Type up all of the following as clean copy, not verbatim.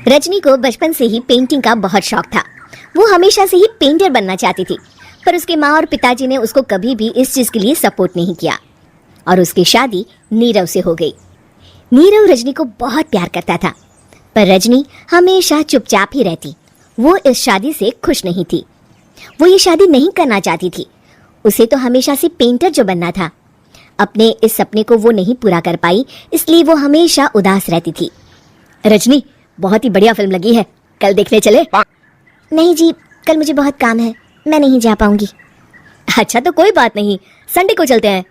रजनी को बचपन से ही पेंटिंग का बहुत शौक था। वो हमेशा से ही पेंटर बनना चाहती थी, पर उसके माँ और पिताजी ने उसको कभी भी इस चीज के लिए सपोर्ट नहीं किया और उसकी शादी नीरव से हो गई। नीरव रजनी को बहुत प्यार करता था, पर रजनी हमेशा चुपचाप ही रहती। वो इस शादी से खुश नहीं थी। वो ये शादी नहीं करना चाहती थी। उसे तो हमेशा से पेंटर जो बनना था। अपने इस सपने को वो नहीं पूरा कर पाई, इसलिए वो हमेशा उदास रहती थी। रजनी, बहुत ही बढ़िया फिल्म लगी है, कल देखने चले? नहीं जी, कल मुझे बहुत काम है, मैं नहीं जा पाऊंगी। अच्छा तो कोई बात नहीं, संडे को चलते हैं।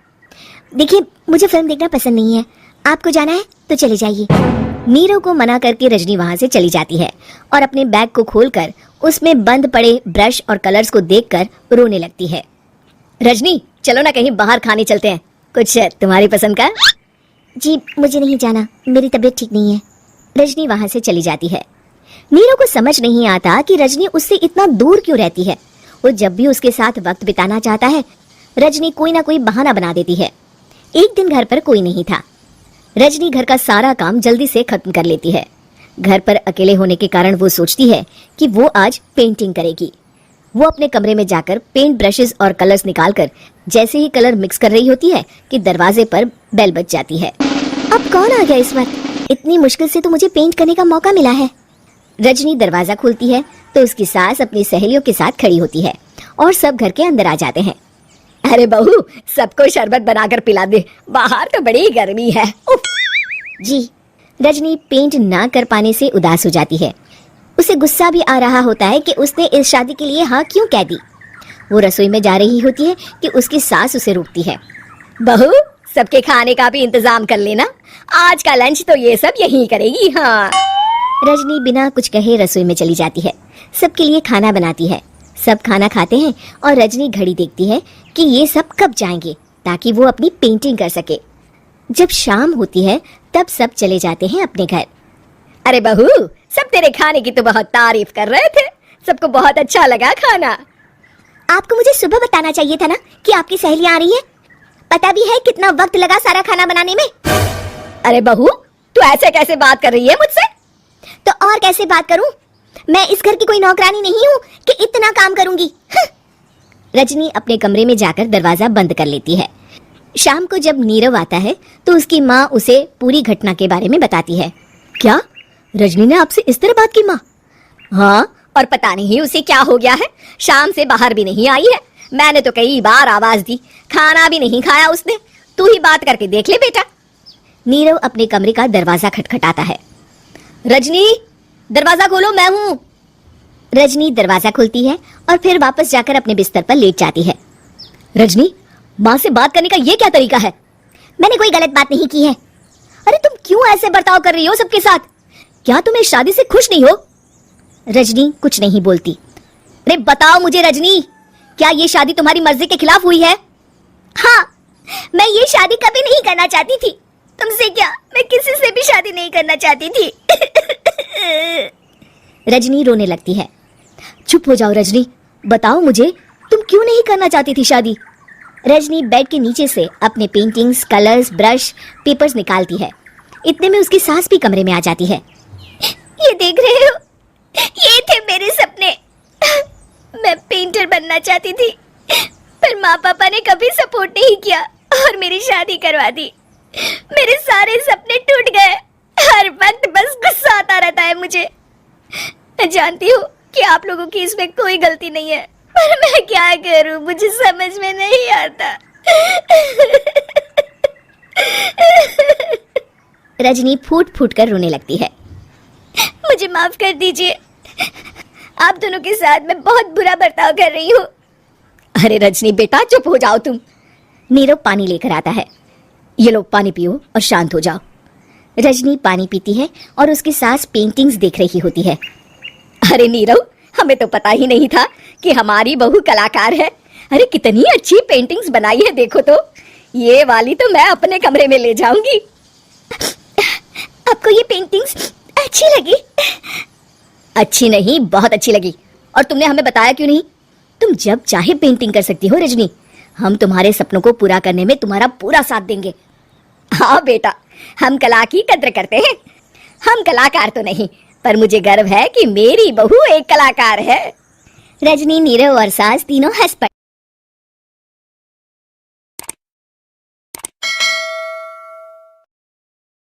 देखिए, मुझे फिल्म देखना पसंद नहीं है। आपको जाना है तो चले जाइए। नीरव को मना करके रजनी वहां से चली जाती है और अपने बैग को खोलकर उसमें बंद पड़े ब्रश और कलर्स को देखकर रोने लगती है। रजनी, चलो ना कहीं बाहर खाने चलते हैं, कुछ तुम्हारी पसंद का। जी मुझे नहीं जाना, मेरी तबीयत ठीक नहीं है। रजनी वहां से चली जाती है। नीरव को समझ नहीं आता कि रजनी उससे इतना दूर क्यों रहती है। वो जब भी उसके साथ वक्त बिताना चाहता है, रजनी कोई ना कोई बहाना बना देती है। एक दिन घर पर कोई नहीं था। रजनी घर का सारा काम जल्दी से खत्म कर लेती है। घर पर अकेले होने के कारण वो सोचती है कि वो आज पेंटिंग करेगी। वो अपने कमरे में जाकर पेंट ब्रशेस और कलर्स निकालकर जैसे ही कलर मिक्स कर रही होती है कि दरवाजे पर बेल बज जाती है। अब कौन आ गया इस वक्त? इतनी मुश्किल से तो मुझे पेंट करने का मौका मिला है। रजनी दरवाजा खोलती है तो उसकी सास अपनी सहेलियों के साथ खड़ी होती है और सब घर के अंदर आ जाते हैं। अरे बहू, सबको शरबत बनाकर पिला दे, बाहर तो बड़ी गर्मी है। जी। रजनी पेंट ना कर पाने से उदास हो जाती है। उसे गुस्सा भी आ रहा होता है कि उसने इस शादी के लिए हाँ क्यों कह दी। वो रसोई में जा रही होती है कि उसकी सास उसे रोकती है। बहू, सबके खाने का भी इंतजाम कर लेना, आज का लंच तो ये सब यहीं करेगी। हाँ। रजनी बिना कुछ कहे रसोई में चली जाती है, सबके लिए खाना बनाती है। सब खाना खाते हैं और रजनी घड़ी देखती है कि ये सब कब जाएंगे ताकि वो अपनी पेंटिंग कर सके। जब शाम होती है तब सब चले जाते हैं अपने घर। अरे बहू, सब तेरे खाने की तो बहुत तारीफ कर रहे थे, सबको बहुत अच्छा लगा खाना। आपको मुझे सुबह बताना चाहिए था ना कि आपकी सहेलियां आ रही है। पता भी है कितना वक्त लगा सारा खाना बनाने में। अरे बहू, तू ऐसे कैसे बात कर रही है मुझसे? तो और कैसे बात करूं? मैं इस घर की कोई नौकरानी नहीं हूं कि इतना काम करूंगी। रजनी अपने कमरे में जाकर दरवाजा बंद कर लेती है। शाम को जब नीरव आता है तो उसकी माँ उसे पूरी घटना के बारे में बताती है। क्या रजनी ने आपसे इस तरह बात की माँ? हाँ, और पता नहीं उसे क्या हो गया है, शाम से बाहर भी नहीं आई है। मैंने तो कई बार आवाज दी, खाना भी नहीं खाया उसने। तू ही बात करके देख ले बेटा। नीरव अपने कमरे का दरवाजा खटखटाता है। रजनी, दरवाजा खोलो, मैं हूँ। रजनी दरवाजा खोलती है और फिर वापस जाकर अपने बिस्तर पर लेट जाती है। रजनी, माँ से बात करने का ये क्या तरीका है? मैंने कोई गलत बात नहीं की है। अरे तुम क्यों ऐसे बर्ताव कर रही हो सबके साथ? क्या तुम इस शादी से खुश नहीं हो? रजनी कुछ नहीं बोलती। अरे बताओ मुझे रजनी, क्या ये शादी तुम्हारी मर्जी के खिलाफ हुई है? हाँ, मैं ये शादी कभी नहीं करना चाहती थी। तुमसे क्या, मैं किसी से भी शादी नहीं करना चाहती थी। रजनी रोने लगती है। चुप हो जाओ रजनी, बताओ मुझे तुम क्यों नहीं करना चाहती थी शादी? रजनी बेड के नीचे से अपने पेंटिंग्स, कलर्स, ब्रश, पेपर्स निकालती है। इतने में उसकी सास भी कमरे में आ जाती है। ये देख रहे हो, ये थे मेरे सपने। मैं पेंटर बनना चाहती थी, पर माँ पापा ने कभी सपोर्ट नहीं किया और मेरी शादी करवा दी। मेरे सारे सपने टूट गए। हर वक्त बस गुस्सा आता रहता है मुझे। मैं जानती हूँ कि आप लोगों की इसमें कोई गलती नहीं है, पर मैं क्या करूँ, मुझे समझ में नहीं आता। रजनी फूट फूट कर रोने लगती है। मुझे माफ कर दीजिए, आप दोनों के साथ मैं बहुत बुरा बर्ताव कर रही हूँ। अरे रजनी बेटा, चुप हो जाओ तुम। नीरव पानी लेकर आता है। ये लो पानी पियो और शांत हो जाओ। रजनी पानी पीती है और उसकी सास पेंटिंग्स देख रही होती है। अरे नीरव, हमें तो पता ही नहीं था कि हमारी बहू कलाकार है। अरे कितनी अच्छी पेंटिंग्स बनाई है, देखो तो। ये वाली तो मैं अपने कमरे में ले जाऊंगी। आपको ये पेंटिंग्स अच्छी लगी? अच्छी नहीं, बहुत अच्छी लगी। और तुमने हमें बताया क्यों नहीं? तुम जब चाहे पेंटिंग कर सकती हो रजनी। हम तुम्हारे सपनों को पूरा करने में तुम्हारा पूरा साथ देंगे। हाँ बेटा, हम कला की कद्र करते हैं। हम कलाकार तो नहीं, पर मुझे गर्व है कि मेरी बहू एक कलाकार है। रजनी, नीरव और सास तीनों हंस पड़े।